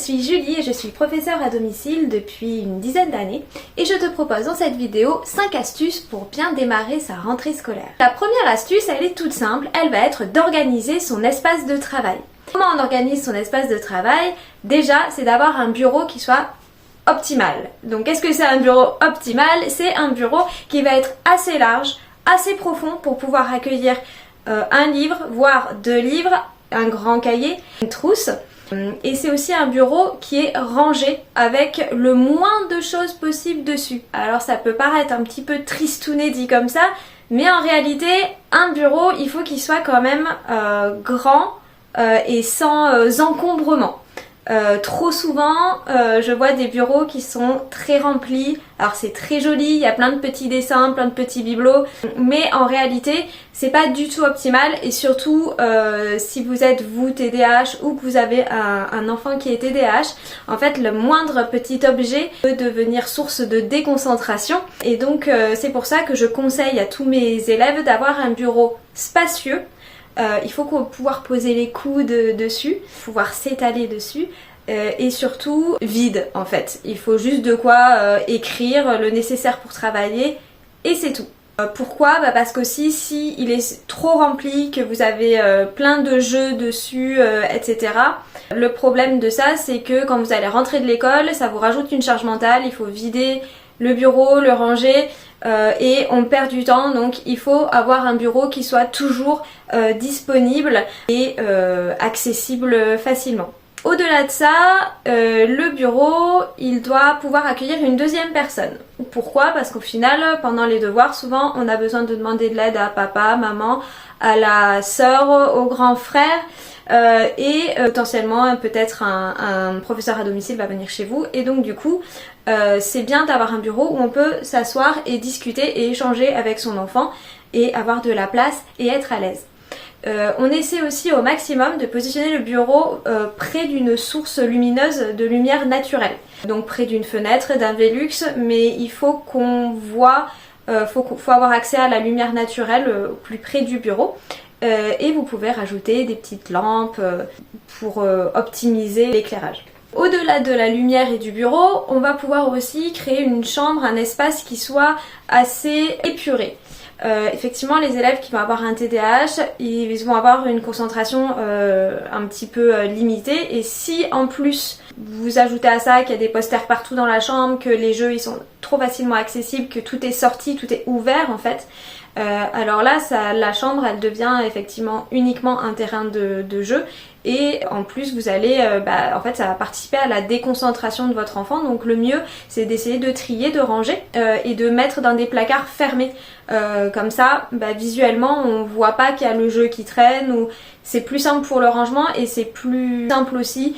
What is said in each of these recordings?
suis Julie et je suis professeure à domicile depuis une dizaine d'années et je te propose dans cette vidéo 5 astuces pour bien démarrer sa rentrée scolaire. La première astuce, elle est toute simple, elle va être d'organiser son espace de travail. Comment on organise son espace de travail? Déjà, c'est d'avoir un bureau qui soit optimal. Donc qu'est-ce que c'est un bureau optimal? C'est un bureau qui va être assez large, assez profond pour pouvoir accueillir un livre, voire 2 livres, un grand cahier, une trousse. Et c'est aussi un bureau qui est rangé avec le moins de choses possible dessus. Alors ça peut paraître un petit peu tristouné dit comme ça, mais en réalité un bureau il faut qu'il soit quand même grand et sans encombrement. Trop souvent, je vois des bureaux qui sont très remplis. Alors c'est très joli, il y a plein de petits dessins, plein de petits bibelots, mais en réalité, c'est pas du tout optimal. Et surtout, si vous êtes vous TDAH ou que vous avez un enfant qui est TDAH, en fait, le moindre petit objet peut devenir source de déconcentration. Et donc, c'est pour ça que je conseille à tous mes élèves d'avoir un bureau spacieux. Il faut pouvoir poser les coudes dessus, pouvoir s'étaler dessus et surtout vide en fait. Il faut juste de quoi écrire, le nécessaire pour travailler et c'est tout. Pourquoi? Parce qu'aussi si il est trop rempli, que vous avez plein de jeux dessus, etc. Le problème de ça c'est que quand vous allez rentrer de l'école, ça vous rajoute une charge mentale, il faut vider le bureau, le ranger et on perd du temps, donc il faut avoir un bureau qui soit toujours disponible et accessible facilement. Au-delà de ça, le bureau, il doit pouvoir accueillir une deuxième personne. Pourquoi? Parce qu'au final, pendant les devoirs, souvent on a besoin de demander de l'aide à papa, maman, à la sœur, au grand frère. Et potentiellement peut-être un professeur à domicile va venir chez vous et donc du coup c'est bien d'avoir un bureau où on peut s'asseoir et discuter et échanger avec son enfant et avoir de la place et être à l'aise. On essaie aussi au maximum de positionner le bureau près d'une source lumineuse de lumière naturelle, donc près d'une fenêtre, d'un Velux, mais il faut qu'on voit, faut avoir accès à la lumière naturelle plus près du bureau. Et vous pouvez rajouter des petites lampes pour optimiser l'éclairage. Au-delà de la lumière et du bureau, on va pouvoir aussi créer une chambre, un espace qui soit assez épuré. Effectivement, les élèves qui vont avoir un TDAH, ils vont avoir une concentration un petit peu limitée et si en plus vous ajoutez à ça qu'il y a des posters partout dans la chambre, que les jeux ils sont trop facilement accessibles, que tout est sorti, tout est ouvert en fait, alors là la chambre elle devient effectivement uniquement un terrain de jeu et en plus vous allez, en fait ça va participer à la déconcentration de votre enfant, donc le mieux c'est d'essayer de trier, de ranger et de mettre dans des placards fermés. Comme ça, visuellement on voit pas qu'il y a le jeu qui traîne ou c'est plus simple pour le rangement et c'est plus simple aussi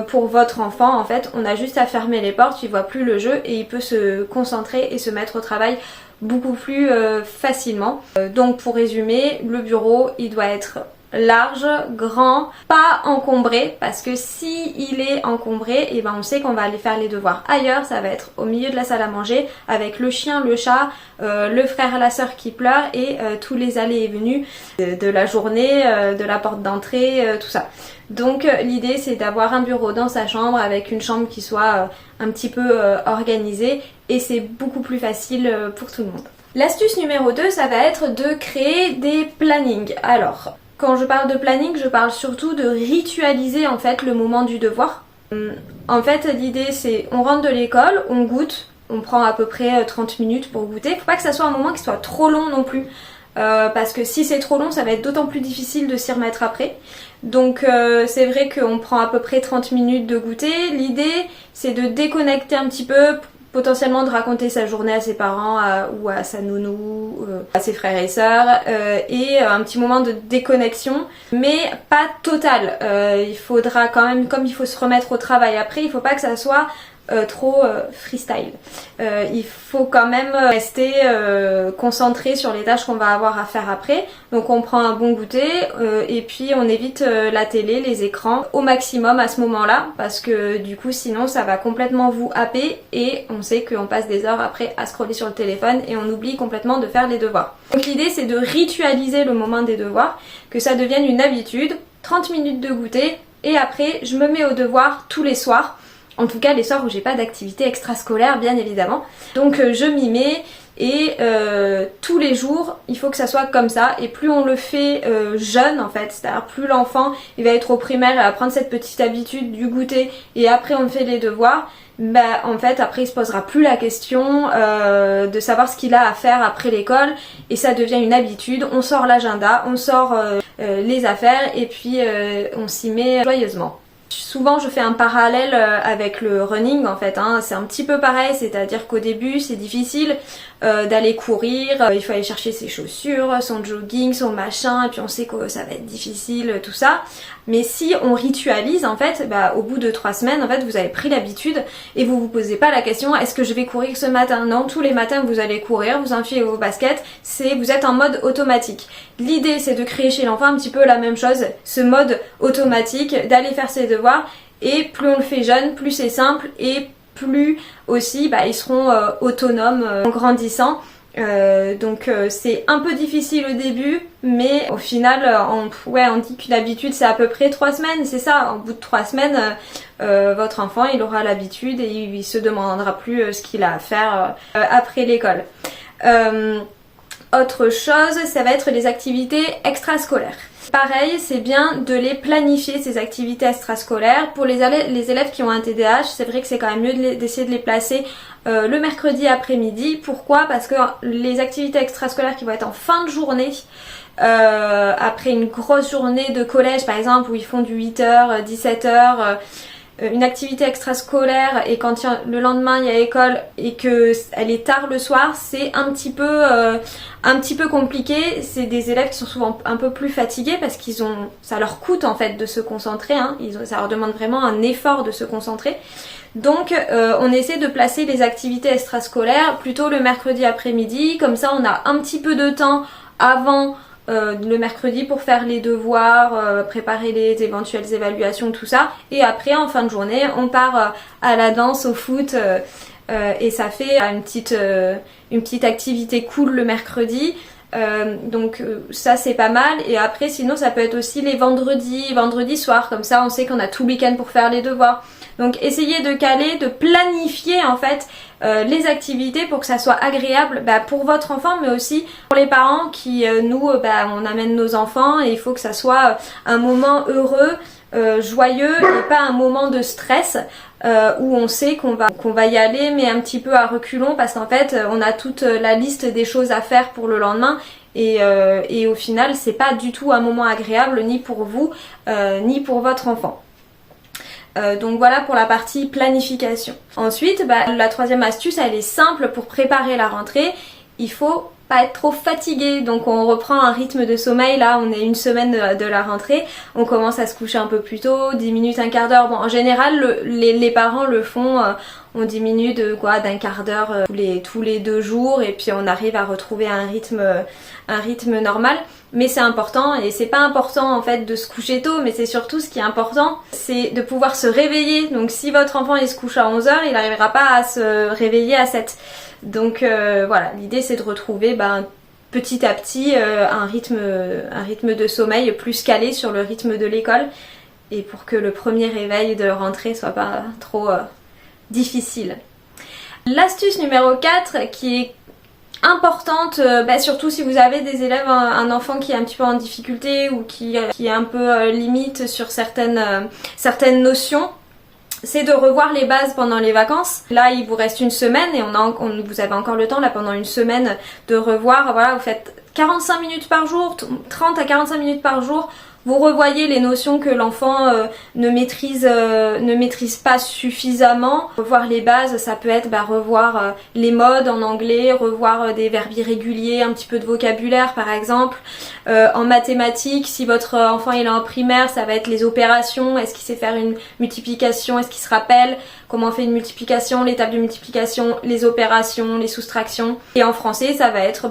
pour votre enfant. En fait, on a juste à fermer les portes, il voit plus le jeu et il peut se concentrer et se mettre au travail beaucoup plus facilement. Donc pour résumer, le bureau il doit être large, grand, pas encombré parce que si il est encombré, et on sait qu'on va aller faire les devoirs ailleurs, ça va être au milieu de la salle à manger avec le chien, le chat, le frère et la sœur qui pleurent et tous les allées et venues de la journée, de la porte d'entrée, tout ça. Donc l'idée c'est d'avoir un bureau dans sa chambre avec une chambre qui soit un petit peu organisée et c'est beaucoup plus facile pour tout le monde. L'astuce numéro 2, ça va être de créer des plannings. Alors, quand je parle de planning, je parle surtout de ritualiser en fait le moment du devoir. En fait, l'idée c'est on rentre de l'école, on goûte, on prend à peu près 30 minutes pour goûter. Faut pas que ça soit un moment qui soit trop long non plus. Parce que si c'est trop long, ça va être d'autant plus difficile de s'y remettre après. Donc c'est vrai qu'on prend à peu près 30 minutes de goûter. L'idée c'est de déconnecter un petit peu, potentiellement de raconter sa journée à ses parents ou à sa nounou, à ses frères et sœurs et un petit moment de déconnexion mais pas total. Il faudra quand même, comme il faut se remettre au travail après, il faut pas que ça soit trop freestyle. Il faut quand même rester concentré sur les tâches qu'on va avoir à faire après. Donc on prend un bon goûter et puis on évite la télé, les écrans au maximum à ce moment-là parce que du coup sinon ça va complètement vous happer et on sait qu'on passe des heures après à scroller sur le téléphone et on oublie complètement de faire les devoirs. Donc l'idée c'est de ritualiser le moment des devoirs, que ça devienne une habitude, 30 minutes de goûter et après je me mets au devoir tous les soirs. En tout cas les soirs où j'ai pas d'activité extrascolaire bien évidemment. Donc je m'y mets et tous les jours il faut que ça soit comme ça, et plus on le fait jeune en fait, c'est-à-dire plus l'enfant il va être au primaire, il va prendre cette petite habitude du goûter et après on fait les devoirs, bah en fait après il se posera plus la question de savoir ce qu'il a à faire après l'école, et ça devient une habitude. On sort l'agenda, on sort les affaires et puis on s'y met joyeusement. Souvent je fais un parallèle avec le running en fait, hein. C'est un petit peu pareil, c'est-à-dire qu'au début c'est difficile d'aller courir, il faut aller chercher ses chaussures, son jogging, son machin, et puis on sait que ça va être difficile, tout ça. Mais si on ritualise en fait, bah, au bout de 3 semaines en fait vous avez pris l'habitude et vous vous posez pas la question est-ce que je vais courir ce matin? Non, tous les matins vous allez courir, vous enfilez vos baskets, vous êtes en mode automatique. L'idée c'est de créer chez l'enfant un petit peu la même chose, ce mode automatique, d'aller faire ses devoirs, et plus on le fait jeune, plus c'est simple et plus aussi bah, ils seront autonomes en grandissant. Donc c'est un peu difficile au début, mais au final on dit qu'une habitude c'est à peu près 3 semaines, c'est ça. Au bout de 3 semaines votre enfant il aura l'habitude et il se demandera plus ce qu'il a à faire après l'école. Autre chose, ça va être les activités extrascolaires. Pareil, c'est bien de les planifier, ces activités extrascolaires. Pour les élèves qui ont un TDAH, c'est vrai que c'est quand même mieux d'essayer de les placer le mercredi après-midi. Pourquoi? Parce que les activités extrascolaires qui vont être en fin de journée, après une grosse journée de collège par exemple, où ils font du 8h, 17h, une activité extrascolaire, et quand le lendemain il y a école et que elle est tard le soir, c'est un petit peu compliqué. C'est des élèves qui sont souvent un peu plus fatigués parce ça leur coûte en fait de se concentrer, hein. Ça leur demande vraiment un effort de se concentrer. Donc on essaie de placer les activités extrascolaires plutôt le mercredi après-midi, comme ça on a un petit peu de temps avant le mercredi pour faire les devoirs, préparer les éventuelles évaluations, tout ça, et après en fin de journée on part à la danse, au foot, et ça fait une petite activité cool le mercredi. Donc ça c'est pas mal. Et après sinon ça peut être aussi les vendredis soirs, comme ça on sait qu'on a tout le week-end pour faire les devoirs. Donc essayez de caler, de planifier en fait les activités pour que ça soit agréable pour votre enfant, mais aussi pour les parents qui on amène nos enfants, et il faut que ça soit un moment heureux, joyeux, et pas un moment de stress où on sait qu'on va y aller mais un petit peu à reculons, parce qu'en fait on a toute la liste des choses à faire pour le lendemain, et au final c'est pas du tout un moment agréable ni pour vous ni pour votre enfant. Donc voilà pour la partie planification. Ensuite, la troisième astuce, elle est simple pour préparer la rentrée. Il faut pas être trop fatigué, donc on reprend un rythme de sommeil. Là on est une semaine de la rentrée, on commence à se coucher un peu plus tôt, 10 minutes, un quart d'heure. Bon, en général les parents le font, on diminue d'un quart d'heure tous les 2 jours, et puis on arrive à retrouver un rythme normal. Mais c'est important, et c'est pas important en fait de se coucher tôt, mais c'est surtout ce qui est important, c'est de pouvoir se réveiller. Donc si votre enfant il se couche à 11h, il n'arrivera pas à se réveiller à 7. Donc voilà, l'idée c'est de retrouver petit à petit un rythme de sommeil plus calé sur le rythme de l'école, et pour que le premier réveil de rentrée soit pas trop difficile. L'astuce numéro 4 qui est importante, surtout si vous avez des élèves, un enfant qui est un petit peu en difficulté ou qui est un peu limite sur certaines notions, c'est de revoir les bases pendant les vacances. Là il vous reste une semaine et vous avez encore le temps là pendant une semaine de revoir. Voilà, vous faites 45 minutes par jour, 30 à 45 minutes par jour. Vous revoyez les notions que l'enfant ne maîtrise pas suffisamment. Revoir les bases, ça peut être revoir les modes en anglais, revoir des verbes irréguliers, un petit peu de vocabulaire par exemple. En mathématiques, si votre enfant il est en primaire, ça va être les opérations. Est-ce qu'il sait faire une multiplication? Est-ce qu'il se rappelle comment on fait une multiplication, l'étape de multiplication, les opérations, les soustractions? Et en français, ça va être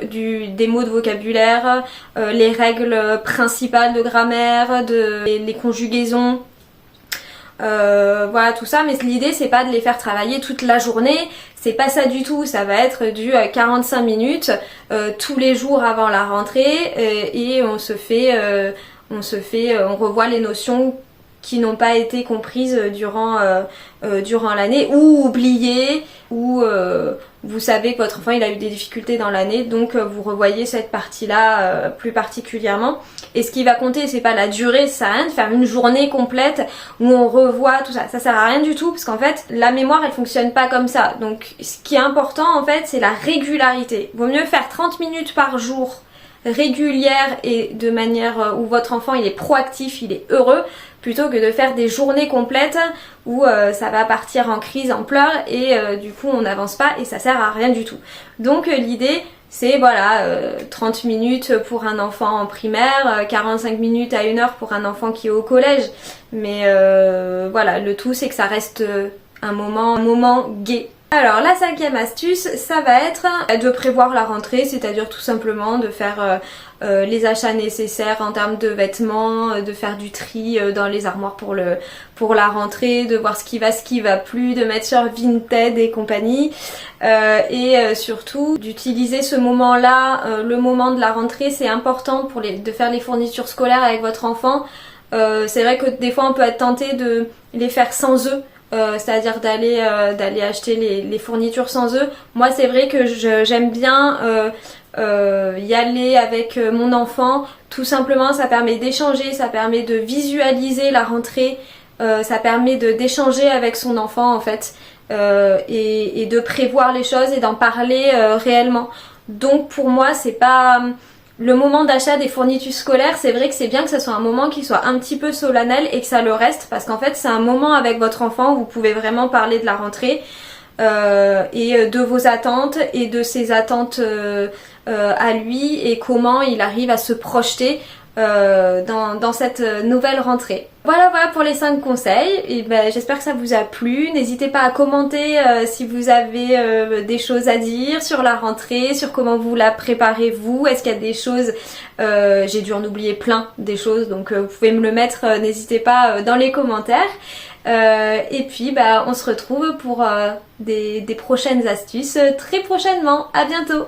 des mots de vocabulaire, les règles principales de grammaire, les conjugaisons, voilà tout ça. Mais l'idée c'est pas de les faire travailler toute la journée, c'est pas ça du tout. Ça va être du 45 minutes tous les jours avant la rentrée, et on revoit les notions qui n'ont pas été comprises durant l'année, ou oubliées, ou vous savez que votre enfant il a eu des difficultés dans l'année, donc vous revoyez cette partie-là plus particulièrement. Et ce qui va compter, c'est pas la durée, ça sert à rien de faire une journée complète où on revoit tout ça, ça sert à rien du tout, parce qu'en fait la mémoire elle fonctionne pas comme ça. Donc ce qui est important en fait, c'est la régularité. Vaut mieux faire 30 minutes par jour régulière et de manière où votre enfant il est proactif, il est heureux, plutôt que de faire des journées complètes où ça va partir en crise, en pleurs, et du coup on n'avance pas et ça sert à rien du tout. Donc l'idée c'est voilà 30 minutes pour un enfant en primaire, 45 minutes à 1 heure pour un enfant qui est au collège, mais voilà, le tout c'est que ça reste un moment gai. Alors la 5e astuce, ça va être de prévoir la rentrée, c'est-à-dire tout simplement de faire les achats nécessaires en termes de vêtements, de faire du tri dans les armoires pour la rentrée, de voir ce qui va plus, de mettre sur Vinted et compagnie, et surtout d'utiliser ce moment-là, le moment de la rentrée, c'est important de faire les fournitures scolaires avec votre enfant. C'est vrai que des fois on peut être tenté de les faire sans eux. C'est-à-dire d'aller acheter les fournitures sans eux. Moi c'est vrai que j'aime bien y aller avec mon enfant, tout simplement ça permet d'échanger, ça permet de visualiser la rentrée, ça permet d'échanger avec son enfant en fait, et de prévoir les choses et d'en parler réellement. Donc pour moi c'est pas... Le moment d'achat des fournitures scolaires, c'est vrai que c'est bien que ce soit un moment qui soit un petit peu solennel et que ça le reste, parce qu'en fait c'est un moment avec votre enfant où vous pouvez vraiment parler de la rentrée et de vos attentes et de ses attentes à lui et comment il arrive à se projeter dans cette nouvelle rentrée. Voilà pour les 5 conseils, et j'espère que ça vous a plu. N'hésitez pas à commenter si vous avez des choses à dire sur la rentrée, sur comment vous la préparez vous. Est-ce qu'il y a des choses, j'ai dû en oublier plein des choses, donc vous pouvez me le mettre, n'hésitez pas dans les commentaires. Et puis on se retrouve pour des prochaines astuces très prochainement. À bientôt.